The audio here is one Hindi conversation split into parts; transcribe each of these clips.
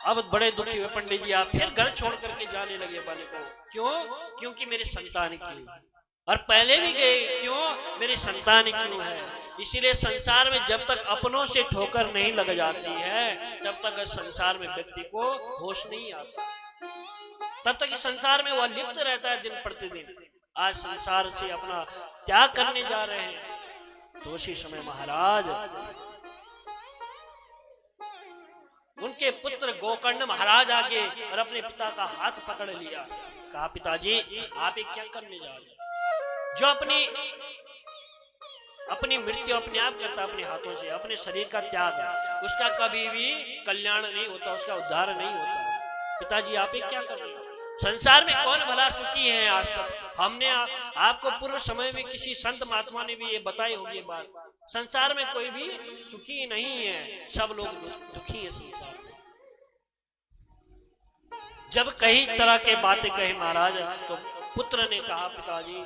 अब बड़े दुखी हुए पंडित जी, आप फिर घर छोड़ करके जाने लगे वाले को। क्यों? क्योंकि मेरी संतान की, और पहले भी गए, क्यों? मेरी संतान क्यों है। इसीलिए संसार में जब तक अपनों से ठोकर नहीं लग जाती है, तब तक संसार में व्यक्ति को होश नहीं आता, तब तक इस संसार में वह लिप्त रहता है दिन प्रतिदिन। आज संसार से अपना त्याग करने जा रहे हैं, तो उसी समय महाराज, उनके पुत्र गोकर्ण महाराज आगे और अपने पिता का हाथ पकड़ लिया। कहा, पिताजी आप ये क्या करने जा रहे हैं? जो अपनी मृत्यु अपने आप करता, अपने हाथों से, अपने शरीर का त्याग है, उसका कभी भी कल्याण नहीं होता, उसका उद्धार नहीं होता। पिताजी आप ये क्या कर रहे हैं? संसार में कौन भला सुखी है आज तक? हमने आपको पूर्व समय में किसी संत महात्मा ने भी ये बताई होगी बात। संसार में कोई भी सुखी नहीं है, सब लोग दुखी है संसार में। जब कई तरह के बातें कहे महाराज, तो पुत्र ने कहा, पिताजी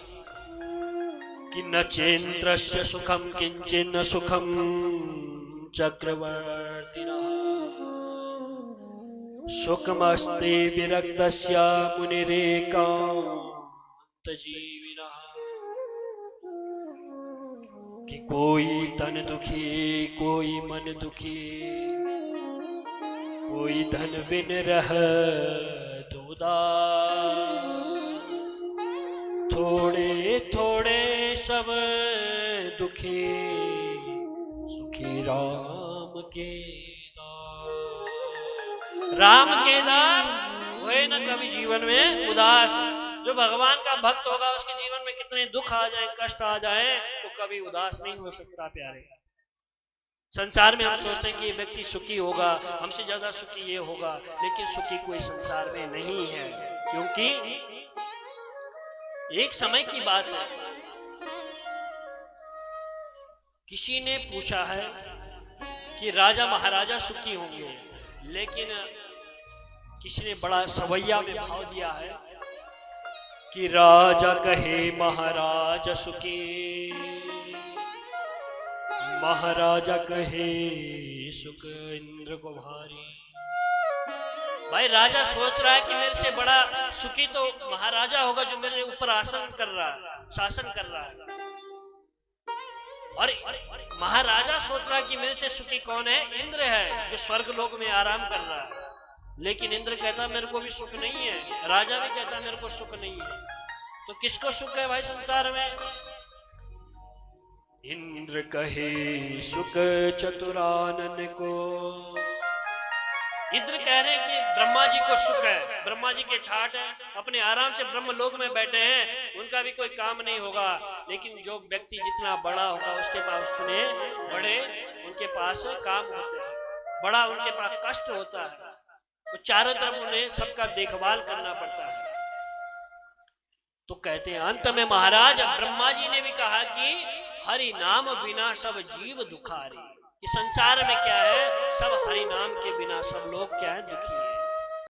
कि न चेन्द्रस्य सुखम किंचिन सुखम चक्रवर्तिनः सुखमस्ते विरक्तस्य मुनिरेकांत जीविनः। कि कोई तन दुखी, कोई मन दुखी, कोई धन बिन रह उदास, थोड़े थोड़े सब दुखी, सुखी राम के दास। राम के दास हुए न कभी जीवन में उदास। जो भगवान का भक्त होगा, उसके जीवन में कितने दुख आ जाए, कष्ट आ जाए, वो कभी उदास नहीं हो सकता। प्यारे, संसार में हम सोचते हैं कि ये व्यक्ति सुखी होगा, हमसे ज्यादा सुखी ये होगा, लेकिन सुखी कोई संसार में नहीं है। क्योंकि एक समय की बात है, किसी ने पूछा है कि राजा महाराजा सुखी होंगे, लेकिन किसी ने बड़ा सवैया में भाव दिया है कि राजा कहे महाराज सुखी, महाराजा कहे सुख इंद्र को भारी। भाई राजा सोच रहा है कि मेरे से बड़ा सुखी तो महाराजा होगा, जो मेरे ऊपर आसन कर रहा है, शासन कर रहा है। और महाराजा सोच रहा है कि मेरे से सुखी कौन है? इंद्र है, जो स्वर्ग लोक में आराम कर रहा है। लेकिन इंद्र कहता मेरे को भी सुख नहीं है, राजा भी कहता मेरे को सुख नहीं है। तो किसको सुख है भाई संसार में? इंद्र कहे सुख चतुरानन को। इंद्र कह रहे हैं कि ब्रह्मा जी को सुख है, ब्रह्मा जी के ठाट है, अपने आराम से ब्रह्म लोक में बैठे हैं, उनका भी कोई काम नहीं होगा। लेकिन जो व्यक्ति जितना बड़ा होगा, उसके पास उतने बड़े उनके पास काम होते हैं, बड़ा उनके पास कष्ट होता है, तो चारों तरफ उन्हें सबका देखभाल करना पड़ता है। तो कहते हैं अंत में महाराज ब्रह्मा जी ने भी कहा कि हरि नाम बिना सब जीव दुखारी। कि संसार में क्या है, सब हरि नाम के बिना सब लोग क्या है, दुखी है।